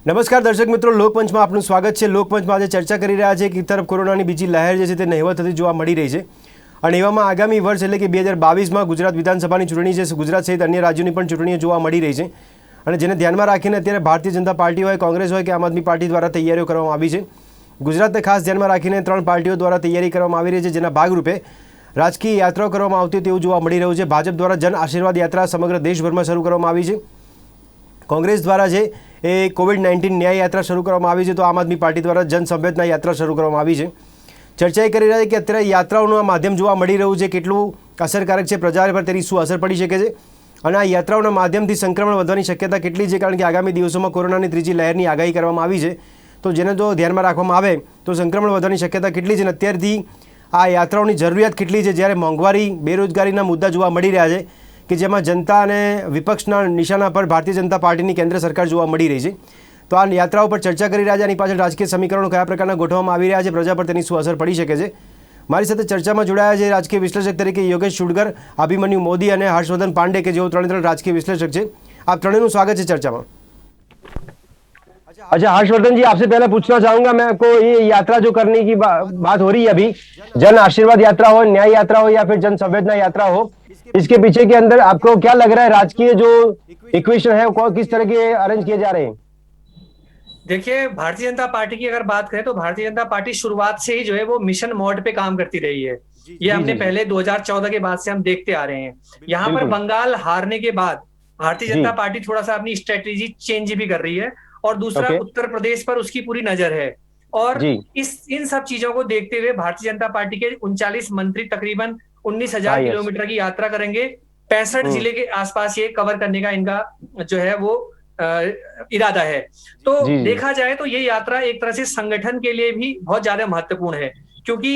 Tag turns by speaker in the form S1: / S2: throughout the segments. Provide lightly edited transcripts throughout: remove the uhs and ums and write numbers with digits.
S1: નમસ્કાર દર્શક મિત્રો, લોકપંચમાં આપનું સ્વાગત છે। લોકપંચમાં આજે ચર્ચા કરી રહ્યા છે કે એક તરફ કોરોનાની બીજી લહેર જે છે તે નહિવત થતી જોવા મળી રહી છે અને એવામાં આગામી વર્ષ એટલે કે 2022માં ગુજરાત વિધાનસભાની ચૂંટણી છે, ગુજરાત સહિત અન્ય રાજ્યોની પણ ચૂંટણીઓ જોવા મળી રહી છે અને જેને ધ્યાનમાં રાખીને અત્યારે ભારતીય જનતા પાર્ટી હોય, કોંગ્રેસ હોય કે આમ આદમી પાર્ટી દ્વારા તૈયારીઓ કરવામાં આવી છે। ગુજરાતને ખાસ ધ્યાનમાં રાખીને 3 પાર્ટીઓ દ્વારા તૈયારી કરવામાં આવી રહી છે, જેના ભાગરૂપે રાજકીય યાત્રાઓ કરવામાં આવતી તેવું જોવા મળી રહ્યું છે। ભાજપ દ્વારા જન આશીર્વાદ યાત્રા સમગ્ર દેશભરમાં શરૂ કરવામાં આવી છે। કોંગ્રેસ દ્વારા જે એ કોવિડ-19 ન્યાય યાત્રા શરૂ કરવામાં આવી છે, તો આમ આદમી પાર્ટી દ્વારા જન સંવેદના યાત્રા શરૂ કરવામાં આવી છે। ચર્ચા એ કરી રહ્યા છે કે અત્યારે યાત્રાઓનું આ માધ્યમ જોવા મળી રહ્યું છે, કેટલું અસરકારક છે, પ્રજા પર તેની શું અસર પડી શકે છે અને આ યાત્રાઓના માધ્યમથી સંક્રમણ વધવાની શક્યતા કેટલી છે, કારણ કે આગામી દિવસોમાં કોરોનાની ત્રીજી લહેરની આગાહી કરવામાં આવી છે, તો જેને જો ધ્યાનમાં રાખવામાં આવે તો સંક્રમણ વધવાની શક્યતા કેટલી છે અને અત્યારથી આ યાત્રાઓની જરૂરિયાત કેટલી છે, જ્યારે મોંઘવારી, બેરોજગારીના મુદ્દા જોવા મળી રહ્યા છે કે જેમાં જનતા અને વિપક્ષના નિશાના પર ભારતીય જનતા પાર્ટીની કેન્દ્ર સરકાર જોવા મળી રહી છે। તો આ યાત્રાઓ પર ચર્ચા કરી રહ્યા છે, આની પાછળ રાજકીય સમીકરણો કયા પ્રકારના ગોઠવવામાં આવી રહ્યા છે, પ્રજા પર તેની શું અસર પડી શકે છે। મારી સાથે ચર્ચામાં જોડાયા છે રાજકીય વિશ્લેષક તરીકે યોગેશ શુડગર, અભિમન્યુ મોદી અને હર્ષवर्धन પાંડે કે જેઓ ત્રણે રાજકીય વિશ્લેષક છે। आप ત્રણેયનું स्वागत है चर्चा में। अच्छा हर्षवर्धन जी, आपसे पहले पूछना चाहूंगा मैं आपको, ये यात्रा जो करने की बात हो रही है अभी, जन आशीर्वाद यात्रा हो, न्याय यात्रा हो या फिर जन संवेदना यात्रा हो, इसके पीछे के अंदर आपको क्या लग रहा है, राजकीय जो इक्वेशन है वो किस तरह के अरेंज किए जा रहे हैं?
S2: देखिए, भारतीय जनता पार्टी की अगर बात करें तो भारतीय जनता पार्टी शुरुआत से ही जो है वो मिशन मोड पे काम करती रही है। ये हमने पहले 2014 के बाद से हम देखते आ रहे हैं। यहाँ पर बंगाल हारने के बाद भारतीय जनता पार्टी थोड़ा सा अपनी स्ट्रेटेजी चेंज भी कर रही है और दूसरा उत्तर प्रदेश पर उसकी पूरी नजर है और इन सब चीजों को देखते हुए भारतीय जनता पार्टी के 39 मंत्री तकरीबन 19,000 किलोमीटर की यात्रा करेंगे। 65 जिले के आसपास ये कवर करने का इनका जो है वो इरादा है। तो देखा जाए तो ये यात्रा एक तरह से संगठन के लिए भी बहुत ज्यादा महत्वपूर्ण है, क्योंकि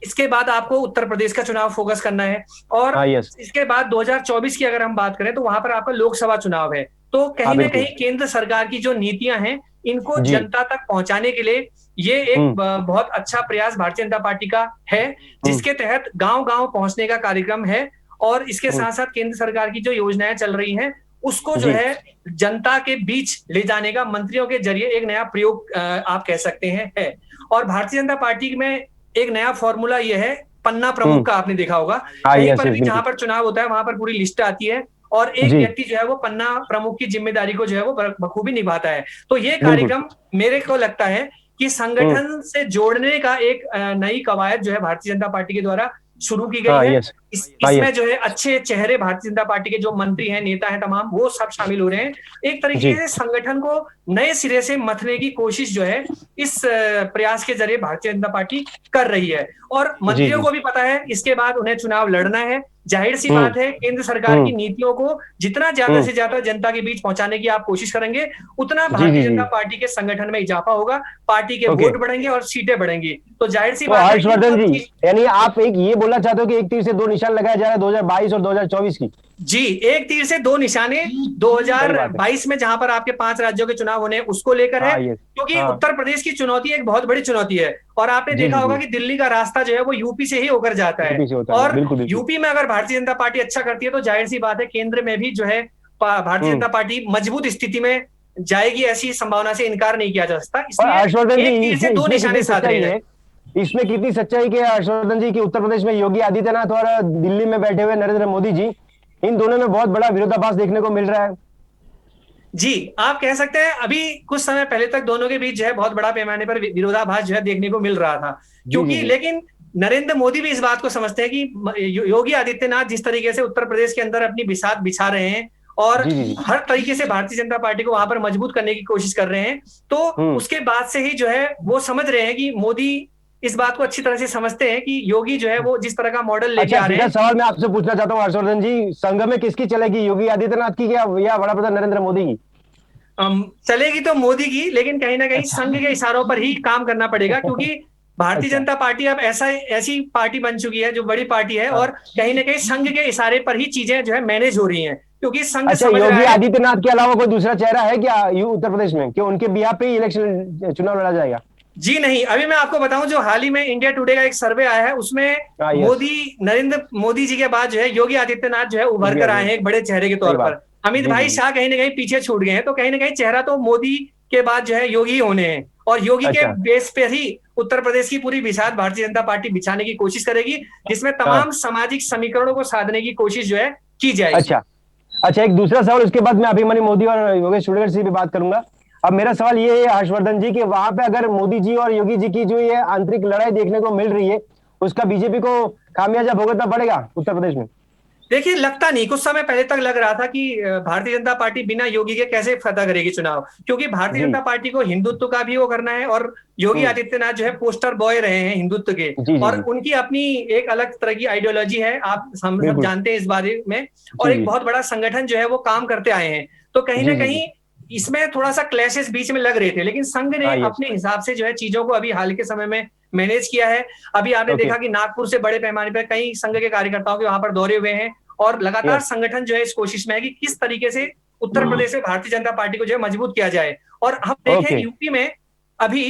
S2: इसके बाद आपको उत्तर प्रदेश का चुनाव फोकस करना है और इसके बाद 2024 की अगर हम बात करें तो वहां पर आपका लोकसभा चुनाव है। तो कहीं ना कहीं केंद्र सरकार की जो नीतियां हैं इनको जनता तक पहुंचाने के लिए ये एक बहुत अच्छा प्रयास भारतीय जनता पार्टी का है, जिसके तहत गांव-गांव पहुंचने का कार्यक्रम है और इसके साथ साथ केंद्र सरकार की जो योजनाएं चल रही हैं उसको जो है जनता के बीच ले जाने का मंत्रियों के जरिए एक नया प्रयोग आप कह सकते हैं है। और भारतीय जनता पार्टी में एक नया फॉर्मूला ये है, पन्ना प्रमुख का आपने देखा होगा, कहीं पर भी जहां पर चुनाव होता है वहां पर पूरी लिस्ट आती है और एक व्यक्ति जो है वो पन्ना प्रमुख की जिम्मेदारी को जो है वो बखूबी निभाता है। तो ये कार्यक्रम मेरे को लगता है कि संगठन से जोड़ने का एक नई कवायद जो है भारतीय जनता पार्टी के द्वारा शुरू की गई है। इसमें जो है अच्छे चेहरे भारतीय जनता पार्टी के जो मंत्री हैं, नेता हैं, तमाम वो सब शामिल हो रहे हैं। एक तरीके से संगठन को नए सिरे से मथने की कोशिश जो है इस प्रयास के जरिए भारतीय जनता पार्टी कर रही है और मंत्रियों को भी पता है इसके बाद उन्हें चुनाव लड़ना है। जाहिर सी बात है, केंद्र सरकार की नीतियों को जितना ज्यादा से ज्यादा जनता के बीच पहुंचाने की आप कोशिश करेंगे उतना भारतीय जनता पार्टी के संगठन में इजाफा होगा, पार्टी के वोट बढ़ेंगे और सीटें बढ़ेंगी। तो जाहिर सी बात है
S1: हर्षवर्धन जी, यानी आप एक ये बोलना चाहते हो कि एक तीर से 2 निशान लगाया जा रहा है 2022 और 2024 की?
S2: जी, एक तीर से 2 निशाने 2022 में जहां पर आपके 5 राज्यों के चुनाव होने उसको लेकर है, क्योंकि उत्तर प्रदेश की चुनौती एक बहुत बड़ी चुनौती है और आपने देखा होगा कि दिल्ली का रास्ता जो है वो यूपी से ही होकर जाता है और यूपी में अगर भारतीय जनता पार्टी अच्छा करती है तो जाहिर सी बात है केंद्र में भी जो है भारतीय जनता पार्टी मजबूत स्थिति में जाएगी, ऐसी संभावना से इनकार नहीं किया जा सकता। इसलिए एक तीर से 2 निशाने साध रहे हैं।
S1: इसमें कितनी सच्चाई के हर्षवर्धन जी की उत्तर प्रदेश में योगी आदित्यनाथ और दिल्ली में बैठे हुए नरेंद्र मोदी जी, इन दोनों में बहुत बड़ा विरोधाभास देखने को मिल रहा है?
S2: जी, आप कह सकते हैं अभी कुछ समय पहले तक दोनों के बीच जो है बहुत बड़ा पैमाने पर विरोधाभास जो है देखने को मिल रहा था, क्योंकि लेकिन नरेंद्र मोदी भी इस बात को समझते हैं कि योगी आदित्यनाथ जिस तरीके से उत्तर प्रदेश के अंदर अपनी बिसात बिछा रहे हैं और हर तरीके से भारतीय जनता पार्टी को वहां पर मजबूत करने की कोशिश कर रहे हैं, तो उसके बाद से ही जो है वो समझ रहे हैं कि मोदी इस बात को अच्छी तरह से समझते हैं कि योगी जो है वो जिस तरह का मॉडल लेके आ रहे हैं।
S1: सवाल मैं आपसे पूछना चाहता हूँ हर्षवर्धन जी, संघ में किसकी चलेगी, योगी आदित्यनाथ की या बड़ा प्रधान नरेंद्र मोदी की?
S2: चलेगी तो मोदी की, लेकिन कहीं ना कहीं संघ के इशारों पर ही काम करना पड़ेगा, क्योंकि भारतीय जनता पार्टी अब ऐसी पार्टी बन चुकी है जो बड़ी पार्टी है और कहीं ना कहीं संघ के इशारे पर ही चीजें जो है मैनेज हो रही हैं, क्योंकि संघ समझ रहा है।
S1: योगी आदित्यनाथ के अलावा कोई दूसरा चेहरा है क्या उत्तर प्रदेश में कि उनके बिहार पे ही इलेक्शन चुनाव लड़ा जाएगा?
S2: जी नहीं, अभी मैं आपको बताऊं जो हाल ही में इंडिया टुडे का एक सर्वे आया है उसमें नरेंद्र मोदी जी के बाद जो है योगी आदित्यनाथ जो है उभर कर आए हैं एक बड़े चेहरे के तौर पर। अमित भाई शाह कहीं ना कहीं पीछे छूट गए हैं, तो कहीं ना कहीं चेहरा तो मोदी के बाद जो है योगी होने हैं, और योगी के
S3: अच्छा।
S2: बेस पे ही उत्तर प्रदेश की पूरी बिसात भारतीय जनता पार्टी बिछाने की कोशिश करेगी, जिसमें तमाम सामाजिक समीकरणों को साधने की कोशिश जो है की जाएगी।
S3: अच्छा अच्छा, एक दूसरा सवाल, उसके बाद मैं अभिमन्यु मोदी और योगेश चुड़गल से भी बात करूंगा। अब मेरा सवाल ये है हर्षवर्धन जी कि वहां पे अगर मोदी जी और योगी जी की जो ये आंतरिक लड़ाई देखने को मिल रही है, उसका बीजेपी को खामियाजा भुगतना पड़ेगा उत्तर प्रदेश में?
S2: देखिए, लगता नहीं, कुछ समय पहले तक लग रहा था कि भारतीय जनता पार्टी बिना योगी के कैसे फतह करेगी चुनाव, क्योंकि भारतीय जनता पार्टी को हिंदुत्व का भी वो करना है, और योगी आदित्यनाथ जो है पोस्टर बॉय रहे हैं हिंदुत्व के, और उनकी अपनी एक अलग तरह की आइडियोलॉजी है, हम सब जानते हैं इस बारे में, और एक बहुत बड़ा संगठन जो है वो काम करते आए हैं। तो कहीं ना कहीं इसमें थोड़ा सा क्लैशेस बीच में लग रहे थे, लेकिन संघ ने अपने हिसाब से जो है चीजों को अभी हाल के समय में मैनेज किया है। अभी आपने देखा कि नागपुर से बड़े पैमाने पर कई संघ के कार्यकर्ताओं के वहां पर दौरे हुए हैं, और लगातार संगठन जो है इस कोशिश में है कि किस तरीके से उत्तर प्रदेश में भारतीय जनता पार्टी को जो है मजबूत किया जाए। और हम देखें यूपी में अभी,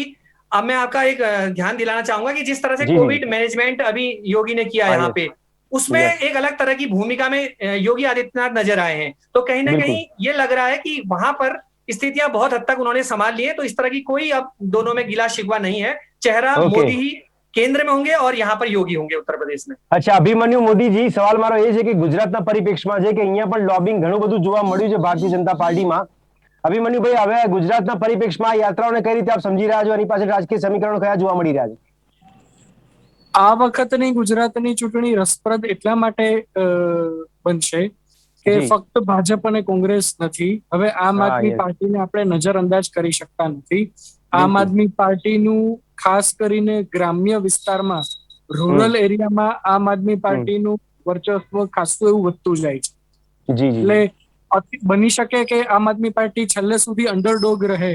S2: अब मैं आपका एक ध्यान दिलाना चाहूंगा कि जिस तरह से कोविड मैनेजमेंट अभी योगी ने किया यहाँ पे, उसमें एक अलग तरह की भूमिका में योगी आदित्यनाथ नजर आए हैं। तो कहीं ना कहीं ये लग रहा है कि वहां पर स्थितियां बहुत हद तक उन्होंने संभाल ली है, तो इस तरह की कोई अब दोनों में गिला शिकवा नहीं है। चेहरा मोदी ही केंद्र में होंगे और यहाँ पर योगी होंगे उत्तर प्रदेश में।
S3: अच्छा, अभिमन्यु मोदी जी, सवाल मारो એ છે કે ગુજરાતના પરિપ્રેક્ષમાં છે કે અહીંયા પણ લોબિંગ ઘણું બધું જોવા મળ્યું છે ભારતીય જનતા પાર્ટીમાં। અભિમન્યુભાઈ, હવે ગુજરાતના પરિપ્રેક્ષમાં યાત્રાઓને કઈ રીતે આપ સમજી રહ્યા છો, એની પાછળ રાજકીય સમીકરણો કયા જોવા મળી રહ્યા છે?
S4: આ વખતની ગુજરાતની ચૂંટણી રસપ્રદ એટલા માટે બનશે કે ફક્ત ભાજપ અને કોંગ્રેસ નથી, હવે આમ આદમી પાર્ટીને આપણે નજરઅંદાજ કરી શકતા નથી। આમ આદમી પાર્ટીનું ખાસ કરીને ગ્રામ્ય વિસ્તારમાં, રૂરલ એરિયામાં આમ આદમી પાર્ટીનું વર્ચસ્વ ખાસું એવું વધતું જાય છે। એટલે બની શકે કે આમ આદમી પાર્ટી છેલ્લે સુધી અંડરડોગ રહે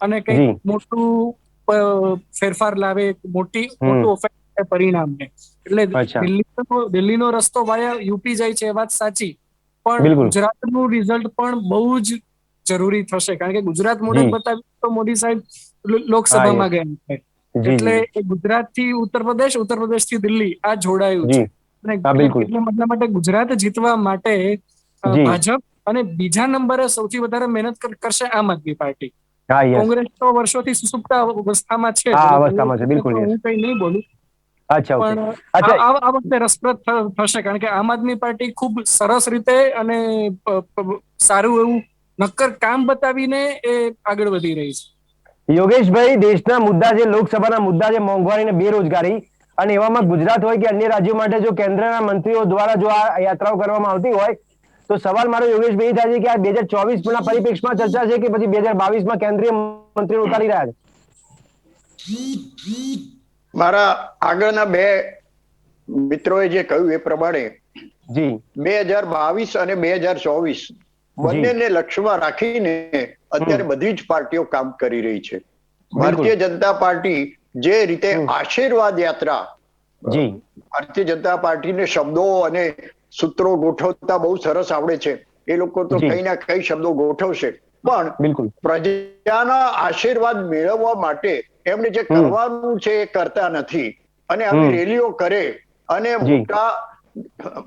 S4: અને કંઈક મોટું ફેરફાર લાવે, મોટું અફેક્ટ પરિણામને। એટલે દિલ્હીનો રસ્તો વાયા યુપી જાય છે એ વાત સાચી, પણ ગુજરાતનું રિઝલ્ટ પણ બહુ જ જરૂરી થશે, કારણ કે ગુજરાત મોડેલ બતાવ્યું તો મોદી સાહેબ લોકસભામાં ગયા છે, એટલે ગુજરાત થી ઉત્તર પ્રદેશ થી દિલ્હી આ જોડાયું છે। એટલા માટે ગુજરાત જીતવા માટે ભાજપ અને બીજા નંબરે સૌથી વધારે મહેનત કરશે આમ આદમી પાર્ટી। કોંગ્રેસ તો વર્ષોથી સુસુપ્ત અવસ્થામાં છે, હું કઈ નહીં બોલું, પણ આ વખતે રસપ્રદ થશે, કારણ કે આમ આદમી પાર્ટી ખૂબ સરસ રીતે અને સારું એવું નક્કર કામ બતાવીને એ આગળ વધી રહી છે।
S3: યોગેશભાઈ, દેશના મુદ્દા છે, લોકસભાના મુદ્દા છે મોંઘવારી અને બેરોજગારી, અને એવામાં ગુજરાત હોય કે અન્ય રાજ્યો માટે જો કેન્દ્રના મંત્રીઓ દ્વારા જો આ યાત્રાઓ કરવામાં આવતી હોય, તો સવાલ મારો યોગેશભાઈ થાય છે કે આ 2024 ના પરિપ્રેક્ષમાં ચર્ચા છે કે પછી 2022 માં કેન્દ્રીય મંત્રીઓ ઉતારી રહ્યા છે?
S5: મારા આગળના બે મિત્રોએ જે કહ્યું એ પ્રમાણે 2022 અને 2024 બંનેને લક્ષ્યમાં રાખીને અત્યારે બધી જ પાર્ટીઓ કામ કરી રહી છે। ભારતીય જનતા પાર્ટી જે રીતે આશીર્વાદ યાત્રા, ભારતીય જનતા પાર્ટીને શબ્દો અને સૂત્રો ગોઠવતા બહુ સરસ આવડે છે, એ લોકો તો કઈ ના કઈ શબ્દો ગોઠવશે, પણ પ્રજાના આશીર્વાદ મેળવવા માટે એમને જે કરવાનું છે એ કરતા નથી, અને આવી રેલીઓ કરે અને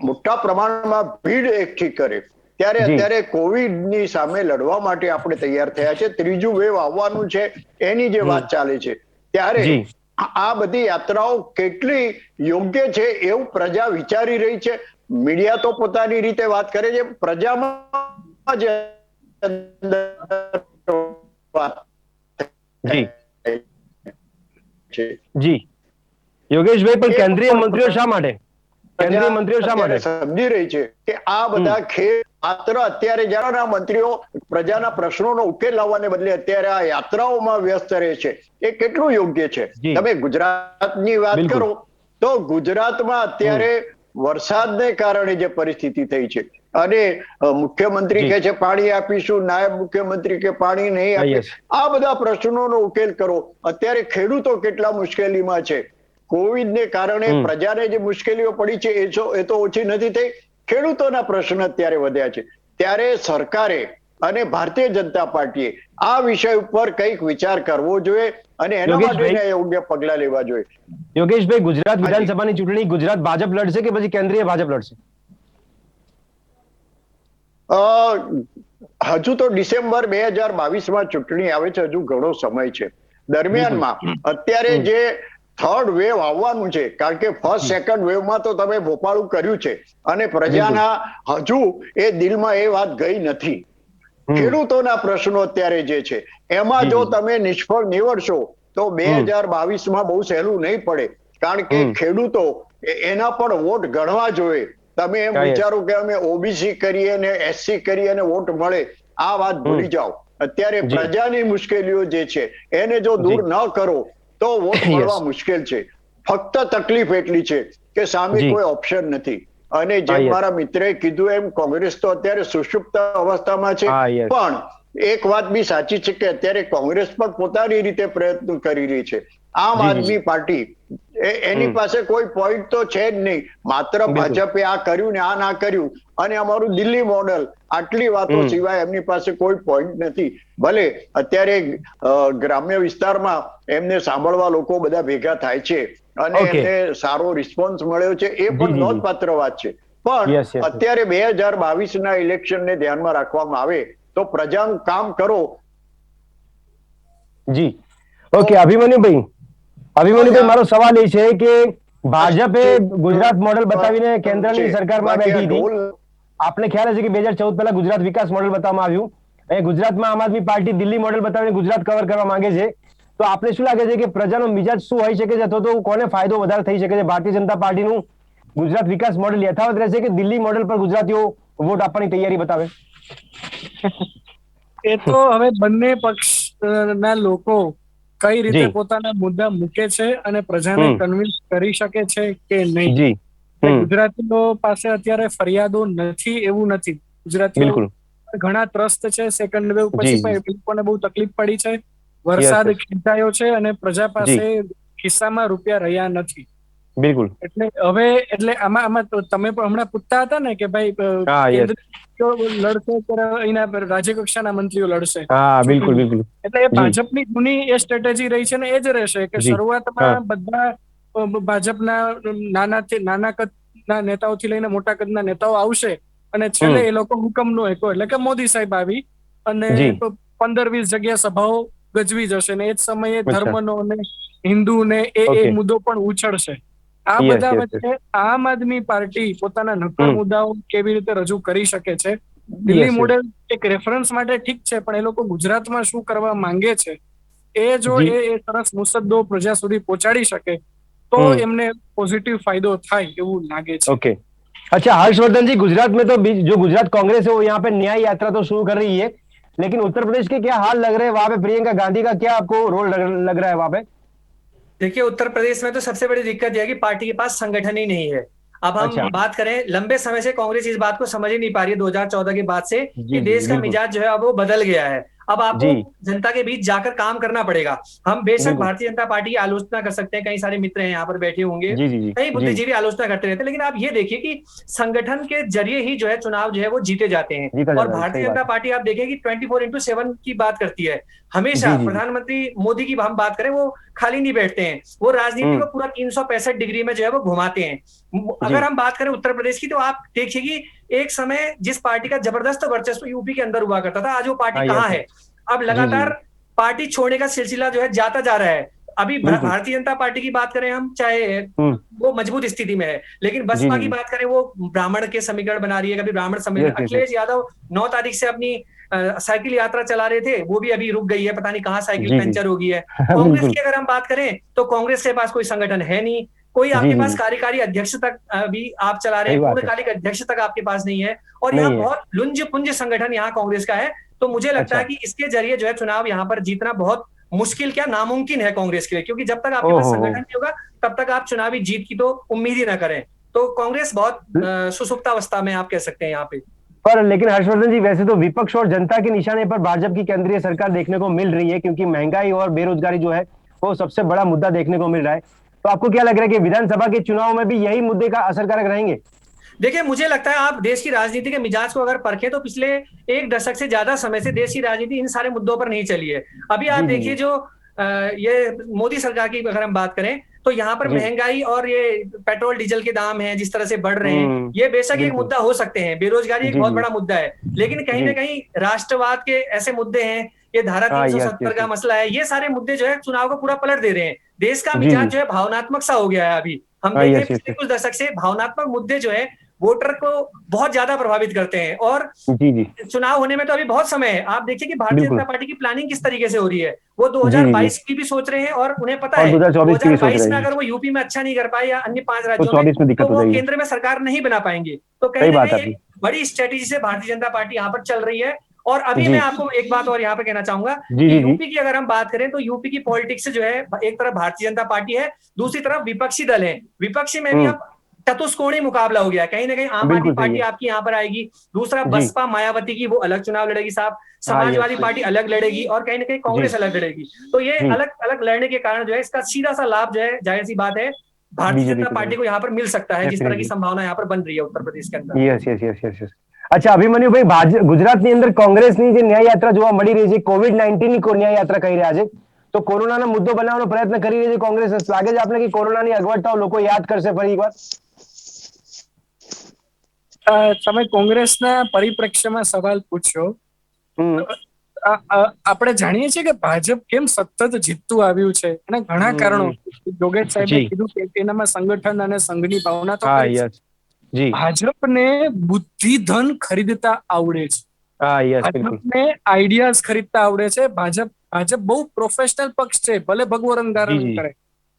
S5: મોટા પ્રમાણમાં ભીડ એકઠી કરે, ત્યારે અત્યારે કોવિડ ની સામે લડવા માટે આપણે તૈયાર થયા છે। ત્રીજું વેવ આવવાનું છે એની જે વાત ચાલે છે, ત્યારે આ બધી યાત્રાઓ કેટલી યોગ્ય છે એવું પ્રજા વિચારી રહી છે। મીડિયા તો પોતાની રીતે વાત કરે છે, પ્રજામાં જે
S3: યોગેશભાઈ, પણ કેન્દ્રીય મંત્રીઓ શા માટે
S5: સમજી રહી છે કે આ બધા ખેલ માત્ર અત્યારે જયારે મંત્રીઓ પ્રજાના પ્રશ્નોનો ઉકેલ લાવવાને બદલે અત્યારે આ યાત્રાઓમાં વ્યસ્ત રહે છે, એ કેટલું યોગ્ય છે? તમે ગુજરાતની વાત કરો તો ગુજરાતમાં અત્યારે વરસાદને કારણે જે પરિસ્થિતિ થઈ છે, અને મુખ્યમંત્રી કહે છે પાણી આપીશું, નાયબ મુખ્યમંત્રી કે પાણી નહીં આપે, આ બધા પ્રશ્નોનો ઉકેલ કરો। અત્યારે ખેડૂતો કેટલા મુશ્કેલીમાં છે, કોવિડ ને કારણે પ્રજાને જે મુશ્કેલીઓ પડી છે એ તો ઓછી નથી થઈ, ખેડૂતોના પ્રશ્ન અત્યારે વધ્યા છે। ત્યારે સરકારે અને ભારતીય જનતા પાર્ટીએ આ વિષય ઉપર કંઈક વિચાર કરવો જોઈએ અને એના માટે યોગ્ય પગલા લેવા જોઈએ।
S3: યોગેશભાઈ, ગુજરાત વિધાનસભાની ચૂંટણી ગુજરાત ભાજપ લડશે કે પછી કેન્દ્રીય ભાજપ લડશે?
S5: હજુ તો ડિસેમ્બર 2022 ચૂંટણી આવે છે, હજુ ઘણો સમય છે. દરમિયાનમાં અત્યારે જે થર્ડ વેવ આવવાનું છે, કારણ કે ફર્સ્ટ સેકન્ડ વેવમાં તો તમે ભોપાળું કર્યું છે અને પ્રજાના હજુ એ દિલમાં એ વાત ગઈ નથી. ખેડૂતોના પ્રશ્નો અત્યારે જે છે એમાં જો તમે નિષ્ફળ નીવડશો તો 2022માં બહુ સહેલું નહીં પડે, કારણ કે ખેડૂતો એના પણ વોટ ગણવા જોઈએ. તમે એમ વિચારો કે અમે ઓબીસી કરીએ ને એસસી કરીએ અને વોટ મળે, આ વાત ભૂલી જાઓ. અત્યારે પ્રજાની મુશ્કેલીઓ જે છે એને જો દૂર ન કરો તો વોટ મળવા મુશ્કેલ છે. ફક્ત તકલીફ એટલી છે કે સામે કોઈ ઓપ્શન નથી. અને જેમ મારા મિત્રે કીધું એમ કોંગ્રેસ તો અત્યારે સુષુપ્ત અવસ્થામાં છે, પણ એક વાત બી સાચી છે કે અત્યારે કોંગ્રેસ પણ પોતાની રીતે પ્રયત્ન કરી રહી છે. આમ આદમી પાર્ટી એની પાસે કોઈ પોઈન્ટ તો છે જ નહીં, માત્ર ભાજપે આ કર્યું ને આ ના કર્યું અને અમારું દિલ્હી મોડલ, આટલી વાતો સિવાય એમની પાસે કોઈ પોઈન્ટ નથી. ભલે અત્યારે ગ્રામ્ય વિસ્તારમાં એમને સાંભળવા લોકો બધા ભેગા થાય છે અને એમને સારો રિસ્પોન્સ મળ્યો છે, એ પણ નોંધપાત્ર વાત છે. પણ અત્યારે 2022ના ઇલેક્શનને ધ્યાનમાં રાખવામાં આવે તો પ્રજાનું કામ કરો.
S3: જી ઓકે, અભિમન્યુભાઈ મારો સવાલ એ છે કે ભાજપે ગુજરાત મોડેલ બતાવીને કેન્દ્રની સરકારમાં બેઠી હતી. આપને ખ્યાલ હશે કે 2014 પહેલા ગુજરાત વિકાસ મોડેલ બતાવવામાં આવ્યું, અને ગુજરાતમાં આમ આદમી પાર્ટી દિલ્હી મોડેલ બતાવીને ગુજરાત કવર કરવા માંગે છે. તો આપને શું લાગે છે કે પ્રજાનો મિજાજ શું હોઈ શકે છે, અથવા તો કોને ફાયદો વધારે થઈ શકે છે? ભારતીય જનતા પાર્ટીનું ગુજરાત વિકાસ મોડેલ યથાવત રહેશે કે દિલ્હી મોડેલ પર ગુજરાતીઓ વોટ આપવાની તૈયારી બતાવે?
S4: એ તો હવે બંને પક્ષના લોકો કઈ રીતે પોતાના મુદ્દા મૂકે છે અને પ્રજાને કન્વિન્સ કરી શકે છે કે નહીં. ગુજરાતીઓ પાસે અત્યારે ફરિયાદો નથી એવું નથી. ગુજરાતીઓ ઘણા ત્રસ્ત છે. સેકન્ડ વેવ પછી લોકોને બહુ તકલીફ પડી છે, વરસાદ ખેંચાયો છે અને પ્રજા પાસે ખિસ્સામાં રૂપિયા રહ્યા નથી.
S3: બિલકુલ.
S4: એટલે આમાં તમે પણ હમણાં પૂછતા હતા ને કે ભાઈ લડશે અહીંના રાજ્ય કક્ષાના મંત્રીઓ લડશે.
S3: બિલકુલ.
S4: એટલે એ ભાજપની જૂની એ સ્ટ્રેટેજી રહી છે ને એ જ રહેશે કે શરૂઆતમાં બધા ભાજપના નાના કદના નેતાઓથી લઈને મોટા કદના નેતાઓ આવશે અને છેલ્લે એ લોકો હુકમનો એકો એટલે કે મોદી સાહેબ આવી અને 15-20 જગ્યા સભાઓ ગજવી જશે ને એ જ સમયે ધર્મનો અને હિન્દુને એ મુદ્દો પણ ઉછળશે. આ બધા વચ્ચે આમ આદમી પાર્ટી પોતાના નક્કર મુદ્દાઓ કેવી રીતે રજૂ કરી શકે છે? દિલ્હી મોડેલ એક રેફરન્સ માટે ઠીક છે, પણ એ લોકો ગુજરાતમાં શું કરવા માંગે છે એ જો એ સરસ મુસદ્દો પ્રજા સુધી પહોંચાડી શકે તો એમને પોઝિટિવ ફાયદો થાય એવું લાગે છે.
S3: ओके, अच्छा हर्षवर्धन जी, गुजरात में तो जो गुजरात कांग्रेस है वो यहाँ पे न्याय यात्रा तो शुरू कर रही है, लेकिन उत्तर प्रदेश के क्या हाल लग रहे हैं वहां पे? प्रियंका गांधी का क्या आपको रोल लग रहा है वहां पे?
S2: देखिए, उत्तर प्रदेश में तो सबसे बड़ी दिक्कत यह है कि पार्टी के पास संगठन ही नहीं है. अब हम बात करें, लंबे समय से कांग्रेस इस बात को समझ ही नहीं पा रही है 2014 के बाद से कि देश का मिजाज जो है अब वो बदल गया है. अब आपको जनता के बीच जाकर काम करना पड़ेगा. हम बेशक भारतीय जनता पार्टी की आलोचना कर सकते हैं, कई सारे मित्र हैं यहाँ पर बैठे होंगे, कई बुद्धिजीवी आलोचना करते रहते हैं, लेकिन आप ये देखिए कि संगठन के जरिए ही जो है चुनाव जो है वो जीते जाते हैं. और भारतीय जनता पार्टी आप देखें कि 24/7 की बात करती है. हमेशा प्रधानमंत्री मोदी की हम बात करें, वो खाली नहीं बैठते हैं, वो राजनीति को पूरा 365 डिग्री में जो है वो घुमाते हैं. अगर हम बात करें उत्तर प्रदेश की, तो आप देखिए कि एक समय जिस पार्टी का जबरदस्त वर्चस्व यूपी के अंदर हुआ करता था, आज वो पार्टी कहाँ है? अब लगातार पार्टी छोड़ने का सिलसिला जो है जाता जा रहा है. अभी भारतीय जनता पार्टी की बात करें हम, चाहे वो मजबूत स्थिति में है, लेकिन बसपा की बात करें वो ब्राह्मण के समीकरण बना रही है. कभी ब्राह्मण समीकरण, अखिलेश यादव 9 तारीख से अपनी साइकिल यात्रा चला रहे थे, वो भी अभी रुक गई है, पता नहीं कहाँ साइकिल पंचर हो गई है. कांग्रेस की अगर हम बात करें तो कांग्रेस के पास कोई संगठन है नहीं, कोई आपके पास कार्यकारी अध्यक्ष तक अभी आप चला रहे हैं, पूर्णकालिक अध्यक्ष तक आपके पास नहीं है, और यहाँ बहुत लुंज पुंज संगठन यहाँ कांग्रेस का है. तो मुझे लगता है कि इसके जरिए जो है चुनाव यहाँ पर जीतना बहुत मुश्किल, क्या नामुमकिन है कांग्रेस के लिए, क्योंकि जब तक आपके पास संगठन नहीं होगा तब तक आप चुनावी जीत की तो उम्मीद ही ना करें. तो कांग्रेस बहुत सुसुप्तावस्था में आप कह सकते हैं यहाँ पे.
S3: पर लेकिन हर्षवर्धन जी, वैसे तो विपक्ष और जनता के निशाने पर भाजपा की केंद्रीय सरकार देखने को मिल रही है, क्योंकि महंगाई और बेरोजगारी जो है वो सबसे बड़ा मुद्दा देखने को मिल रहा है. तो आपको क्या लग रहा है कि विधानसभा के चुनाव में भी यही मुद्दे का असरकारक रहेंगे?
S2: देखिए, मुझे लगता है आप देश की राजनीति के मिजाज को अगर परखें तो पिछले 1 दशक से ज्यादा समय से देश की राजनीति इन सारे मुद्दों पर नहीं चली है. अभी आप देखिए, जो ये मोदी सरकार की अगर हम बात करें तो यहाँ पर महंगाई और ये पेट्रोल डीजल के दाम हैं जिस तरह से बढ़ रहे हैं, ये बेशक एक मुद्दा हो सकते हैं, बेरोजगारी एक बहुत बड़ा मुद्दा है, लेकिन कहीं ना कहीं राष्ट्रवाद के ऐसे मुद्दे हैं, ये धारा 370 का मसला है, ये सारे मुद्दे जो है चुनाव को पूरा पलट दे रहे हैं। देश का मिजाज जो है भावनात्मक सा हो गया है अभी। हम देख रहे हैं पिछले कुछ दशक से भावनात्मक मुद्दे जो है वोटर को बहुत ज्यादा प्रभावित करते हैं, और चुनाव होने में तो अभी बहुत समय है। आप देखिए कि भारतीय जनता पार्टी की प्लानिंग किस तरीके से हो रही है, वो 2022 की भी सोच रहे हैं, और उन्हें पता है 2022 में अगर वो यूपी में अच्छा नहीं कर पाए या अन्य 5 राज्यों में, तो वो केंद्र में सरकार नहीं बना पाएंगे। तो कहीं ना कहीं बड़ी स्ट्रेटेजी से भारतीय जनता पार्टी यहाँ पर चल रही है। और अभी मैं आपको एक बात और यहाँ पर कहना चाहूंगा कि यूपी की अगर हम बात करें तो यूपी की पॉलिटिक्स जो है, एक तरफ भारतीय जनता पार्टी है, दूसरी तरफ विपक्षी दल है, विपक्षी में भी अब चतुष्कोणीय मुकाबला हो गया है। कहीं ना कहीं आम आदमी पार्टी आपकी यहाँ पर आएगी, दूसरा बसपा मायावती की वो अलग चुनाव लड़ेगी साहब, समाजवादी पार्टी अलग लड़ेगी, और कहीं ना कहीं कांग्रेस अलग लड़ेगी। तो ये अलग अलग लड़ने के कारण जो है इसका सीधा सा लाभ जो है, जाहिर सी बात है, भारतीय जनता पार्टी को यहाँ पर मिल सकता है, जिस तरह की संभावना यहाँ पर बन रही है उत्तर प्रदेश के अंदर।
S3: यस। अच्छा अभिमन्यु भाई, ગુજરાતની અંદર કોંગ્રેસની જે ન્યાય યાત્રા જોવા મળી રહી છે, COVID-19 ની ન્યાય યાત્રા કરી રહ્યા છે, તો કોરોનાનો મુદ્દો બનાવવાનો પ્રયત્ન કરી રહી છે કોંગ્રેસ, લાગે છે આપણે કે કોરોનાની અગવડતાઓ લોકો યાદ કરશે ફરી એકવાર?
S4: તમે કોંગ્રેસના પરિપ્રેક્ષ્યમાં સવાલ પૂછ્યો, આપણે જાણીએ છીએ કે ભાજપ કેમ સતત જીતતું આવ્યું છે, એના ઘણા કારણો યોગેશ સાહેબે કીધું કે તેનામાં સંગઠન અને સંઘની ભાવના તો ભાજપને બુદ્ધિ ધન ખરીદતા આવડે છે, ભાજપને આઈડિયાઝ ખરીદતા આવડે છે, ભાજપ બહુ પ્રોફેશનલ પક્ષ છે, ભલે ભગવો રંગ ધારણ કરે,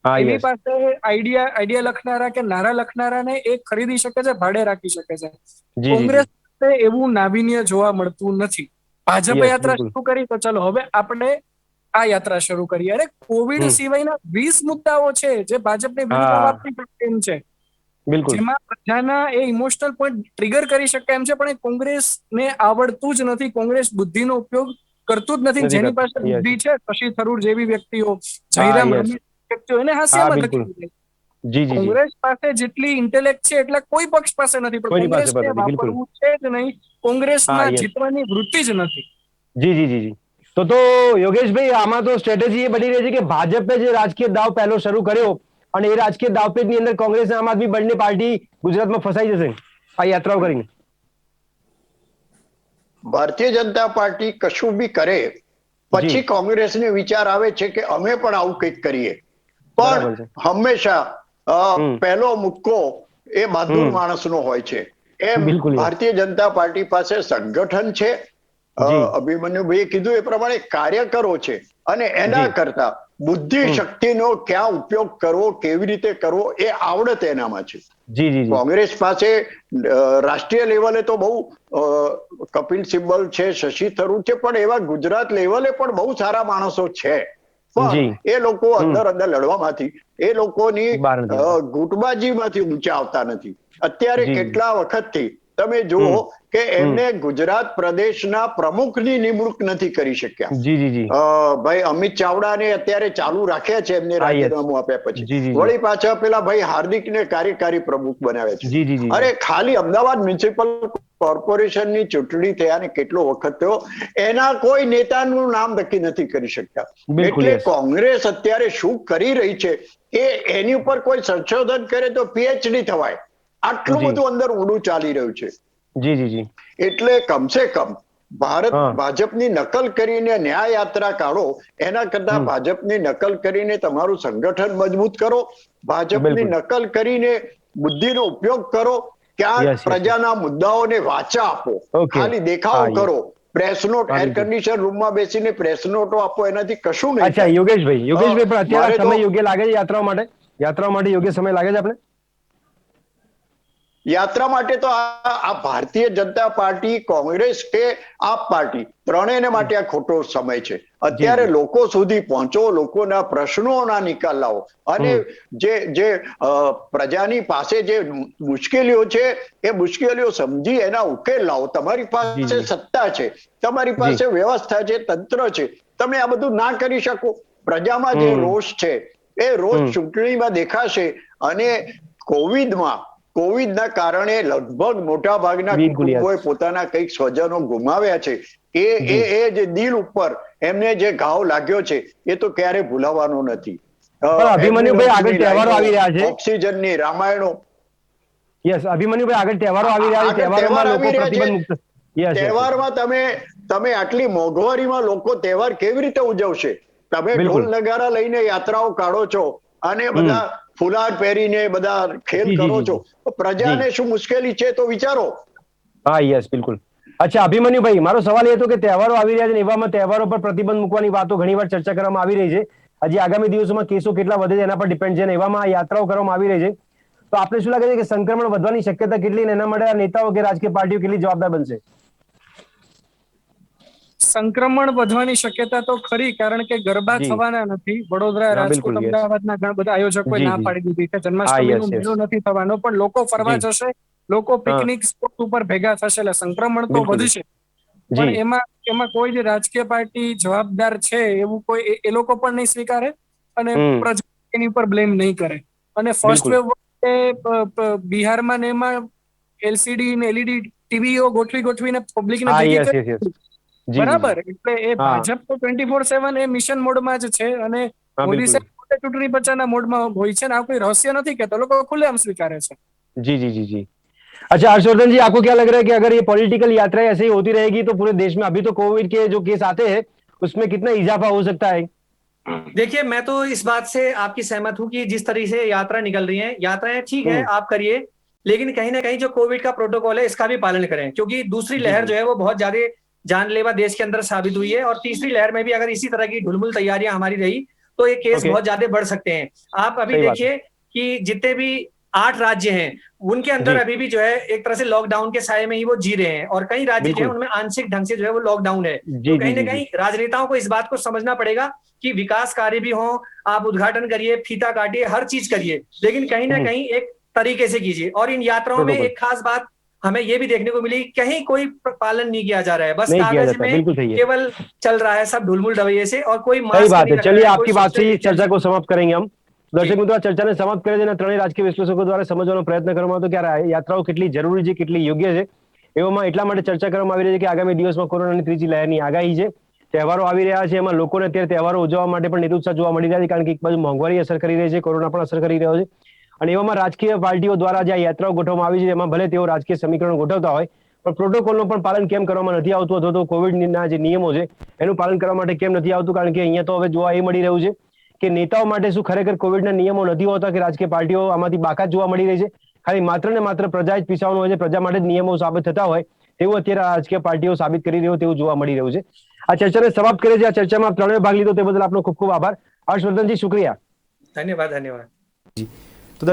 S4: એની પાસે આઈડિયા લખનારા કે નારા લખનારાને એ ખરીદી શકે છે, ભાડે રાખી શકે છે। કોંગ્રેસ પાસે એવું નાવીન્ય જોવા મળતું નથી। ભાજપે યાત્રા શરૂ કરી તો ચલો હવે આપણે આ યાત્રા શરૂ કરીએ। અરે કોવિડ સિવાયના 20 મુદ્દાઓ છે જે ભાજપને વિરુદ્ધ વાપરી શકે એમ છે, જેમાં પ્રજાના એ ઇમોશનલ પોઈન્ટ ટ્રિગર કરી શકે એમ છે, પણ એ કોંગ્રેસને આવડતું જ નથી, કોંગ્રેસ બુદ્ધિનો ઉપયોગ કરતું જ નથી। જેની પાસે બુદ્ધિ છે, શશી થરૂર જેવી વ્યક્તિઓ, જયરામ રમેશ વ્યક્તિઓ, એને હાસ્યમાં ધકેલી દે। કોંગ્રેસ પાસે જેટલી ઇન્ટેલેક્ટ છે એટલા કોઈ પક્ષ પાસે નથી, પણ કોંગ્રેસને વાપરવું છે જ નહીં, કોંગ્રેસમાં જીતવાની વૃત્તિ જ નથી।
S3: જી। તો યોગેશભાઈ, આમાં તો સ્ટ્રેટેજી એ બની રહી છે કે ભાજપે જે રાજકીય દાવ પહેલો શરૂ કર્યો, અને એ રાજકીય દાવપેચની અંદર કોંગ્રેસ અને આમ આદમી બંને પાર્ટી ગુજરાતમાં ફસાઈ જશે આ યાત્રાઓ કરીને।
S5: ભારતીય જનતા પાર્ટી કશું બી કરે પછી કોંગ્રેસને વિચાર આવે છે કે અમે પણ આવું કંઈક કરીએ, પણ હંમેશા પહેલો મુક્કો એ બહાદુર માણસનો હોય છે। એમ ભારતીય જનતા પાર્ટી પાસે સંગઠન છે, અભિમન્યુભાઈએ કીધું એ પ્રમાણે કાર્યકરો છે, અને એના કરતા બુદ્ધિ શક્તિનો ક્યાં ઉપયોગ કરવો, કેવી રીતે કરવો એ આવડત એનામાં છે। કોંગ્રેસ પાસે રાષ્ટ્રીય લેવલે તો બહુ કપિલ સિબ્બલ છે, શશી થરૂર છે, પણ એવા ગુજરાત લેવલે પણ બહુ સારા માણસો છે, પણ એ લોકો અંદર લડવામાંથી, એ લોકોની ગુટબાજીમાંથી ઊંચા આવતા નથી। અત્યારે કેટલા વખતથી તમે જુઓ કે એમને ગુજરાત પ્રદેશના પ્રમુખની નિમણૂક નથી કરી શક્યા। ભાઈ અમિત ચાવડાને અત્યારે ચાલુ રાખ્યા છે, એમને રાજીનામું આપ્યા પછી વળી પાછા પેલા ભાઈ હાર્દિકને કાર્યકારી પ્રમુખ બનાવ્યા છે। અરે ખાલી અમદાવાદ મ્યુનિસિપલ કોર્પોરેશનની ચૂંટણી થયા ને કેટલો વખત થયો, એના કોઈ નેતાનું નામ નક્કી નથી કરી શકતા। એટલે કોંગ્રેસ અત્યારે શું કરી રહી છે એની ઉપર કોઈ સંશોધન કરે તો પીએચડી થવાય, આટલું બધું અંદર ઊંડું ચાલી રહ્યું છે। એટલે કમસે કમ ભાજપની નકલ કરીને ન્યાય યાત્રા કાઢો, એના કરતા ભાજપની નકલ કરીને તમારું સંગઠન મજબૂત કરો, ભાજપની નકલ કરીને બુદ્ધિનો ઉપયોગ કરો, ક્યાં પ્રજાના મુદ્દાઓને વાચા આપો, ખાલી દેખાવ કરો, પ્રેસ નોટ, એર કન્ડિશન રૂમમાં બેસીને પ્રેસ નોટો આપો, એનાથી કશું નહીં।
S3: અચ્છા યોગેશભાઈ, પણ અત્યારે સમય યોગ્ય લાગે છે યાત્રાઓ માટે યોગ્ય સમય લાગે છે આપણે?
S5: યાત્રા માટે તો આ ભારતીય જનતા પાર્ટી, કોંગ્રેસ કે આપ પાર્ટી ત્રણેયને માટે આ ખોટો સમય છે। અત્યારે લોકો સુધી પહોંચો, લોકોના પ્રશ્નોના નિકાલ લાવો, અને જે પ્રજાની પાસે જે મુશ્કેલીઓ છે એ મુશ્કેલીઓ સમજી એના ઉકેલ લાવો। તમારી પાસે સત્તા છે, તમારી પાસે વ્યવસ્થા છે, તંત્ર છે, તમે આ બધું ના કરી શકો। પ્રજામાં જે રોષ છે એ રોષ ચૂંટણીમાં દેખાશે, અને કોવિડના કારણે લગભગ મોટા ભાગના કુટુંબોએ પોતાના કંઈક સ્વજનો ગુમાવ્યા છે, એ જે દિલ ઉપર એમને જે ઘાવ લાગ્યો છે એ તો ક્યારે ભૂલાવાનો નથી।
S3: પણ અભિમન્યુભાઈ આગળ તહેવારો આવી રહ્યા છે.
S5: ઓક્સિજનની રામાયણો.
S3: યસ, અભિમન્યુભાઈ આગળ તહેવારો આવી રહ્યા છે. તહેવારોમાં લોકો પ્રતિબંધ મુક્ત.
S5: તહેવારમાં તમે આટલી મોંઘવારીમાં લોકો તહેવાર કેવી રીતે ઉજવશે? તમે ઢોલ નગારા લઈને યાત્રાઓ કાઢો છો અને બધા ફુલાર પહેરીને બધા ખેલ કરો છો, પ્રજાને શું મુશ્કેલી છે તો વિચારો.
S3: હા, યસ, બિલકુલ. અચ્છા અભિમન્યુભાઈ, મારો સવાલ એ હતો કે તહેવારો આવી રહ્યા છે, એવામાં તહેવારો પર પ્રતિબંધ મૂકવાની વાતો ઘણીવાર ચર્ચા કરવામાં આવી રહી છે. હજી આગામી દિવસોમાં કેસો કેટલા વધે છે એના પર ડિપેન્ડ છે, અને એવામાં યાત્રાઓ કરવામાં આવી રહી છે. તો આપને શું લાગે છે કે સંક્રમણ વધવાની શક્યતા કેટલી, અને એના માટે નેતાઓ કે રાજકીય પાર્ટીઓ કેટલી જવાબદાર બનશે?
S4: સંક્રમણ વધવાની શક્યતા તો ખરી, કારણ કે ગરબા થવાના નથી. વડોદરા, રાજકોટ, અમદાવાદના ઘણા બધા આયોજકોએ ના પાડી દીધી છે. જન્માષ્ટમીનો મેળો નથી થવાનો, પણ લોકો ફરવા જશે, લોકો પિકનિક સ્પોટ ઉપર ભેગા થશે, એટલે સંક્રમણ તો વધશે. પણ એમાં કોઈ જે રાજકીય પાર્ટી જવાબદાર છે એવું કોઈ એ લોકો પણ નહીં સ્વીકારે, અને પ્રજા એની ઉપર બ્લેમ નહીં કરે. અને ફર્સ્ટ વેવ વખતે બિહારમાં ને એમાં એલસીડી ને એલઈડી ટીવીઓ ગોઠવીને પબ્લિકને ભેગી કરી, બરાબર. એટલે એ ભાજપ તો 24/7 એ મિશન મોડમાં જ છે, અને મોદી સાહેબ ચૂંટણી પ્રચારના મોડમાં હોય છે, ને આ કોઈ રહસ્ય નથી કે લોકો ખુલ્લેઆમ સ્વીકારે છે.
S3: जी जी जी जी. अच्छा हर्षवर्धन जी, आपको क्या लग रहा है कि अगर ये पॉलिटिकल यात्राएं ऐसे ही होती रहेगी तो पूरे देश में अभी तो कोविड के जो केस आते हैं उसमें कितना इजाफा हो सकता है?
S2: देखिए, मैं तो इस बात से आपकी सहमत हूं कि जिस तरीके से यात्रा निकल रही है, यात्राएं ठीक है आप करिए, लेकिन कहीं ना कहीं जो कोविड का प्रोटोकॉल है इसका भी पालन करें, क्योंकि दूसरी लहर जो है वो बहुत ज्यादा जानलेवा देश के अंदर साबित हुई है, और तीसरी लहर में भी अगर इसी तरह की ढुलमुल तैयारियां हमारी रही तो ये केस बहुत ज्यादा बढ़ सकते हैं. आप अभी देखिए कि जितने भी 8 राज्य हैं उनके अंदर अभी भी जो है एक तरह से लॉकडाउन के साये में ही वो जी रहे हैं, और कई राज्य जो है उनमें आंशिक ढंग से जो है वो लॉकडाउन है. तो कहीं ना कहीं राजनेताओं को इस बात को समझना पड़ेगा कि विकास कार्य भी हो, आप उद्घाटन करिए, फीता काटिए, हर चीज करिए, लेकिन कहीं ना कहीं एक तरीके से कीजिए. और इन यात्राओं में एक खास बात हमें ये भी देखने को मिली, कहीं कोई पालन नहीं किया जा रहा है, बस कागज में केवल चल रहा है सब ढुलमुल रवैये से, और कोई
S3: सही बात है. चलिए आपकी बात से चर्चा को समाप्त करेंगे हम. દર્શક મિત્રો, આ ચર્ચાને સમાપ્ત કરે છે અને ત્રણેય રાજકીય વિશ્લેષકો દ્વારા સમજવાનો પ્રયત્ન કરવામાં આવતો કે આ યાત્રાઓ કેટલી જરૂરી છે, કેટલી યોગ્ય છે. એવામાં એટલા માટે ચર્ચા કરવામાં આવી રહી છે કે આગામી દિવસમાં કોરોનાની ત્રીજી લહેરની આગાહી છે, તહેવારો આવી રહ્યા છે, એમાં લોકોને અત્યારે તહેવારો ઉજવવા માટે પણ નિરુત્સાહ જોવા મળી રહ્યા છે, કારણ કે એક બાજુ મોંઘવારી અસર કરી રહી છે, કોરોના પણ અસર કરી રહ્યો છે, અને એવામાં રાજકીય પાર્ટીઓ દ્વારા જે આ યાત્રાઓ ગોઠવવામાં આવી છે એમાં ભલે તેઓ રાજકીય સમીકરણો ગોઠવતા હોય, પણ પ્રોટોકોલનું પણ પાલન કેમ કરવામાં નથી આવતું, અથવા તો કોવિડના જે નિયમો છે એનું પાલન કરવા માટે કેમ નથી આવતું? કારણ કે અહીંયા તો હવે જોવા એ મળી રહ્યું છે કે નેતાઓ માટે શું ખરેખર કોવિડના નિયમો નથી હોતા, કે રાજકીય પાર્ટીઓ આમાંથી બાકાત જોવા મળી રહી છે? ખાલી માત્ર ને માત્ર પ્રજા જ પીસાવાનું હોય છે, પ્રજા માટે જ નિયમો સાબિત થતા હોય તેવું અત્યારે રાજકીય પાર્ટીઓ સાબિત કરી રહ્યો તેવું જોવા મળી રહ્યું છે. આ ચર્ચાને સમાપ્ત કરે છે. આ ચર્ચામાં આપ ત્રણેય ભાગ લીધો તે બદલ આપનો ખૂબ ખૂબ આભાર. હર્ષવર્ધનજી, શુક્રિયા.
S2: ધન્યવાદ. ધન્યવાદ.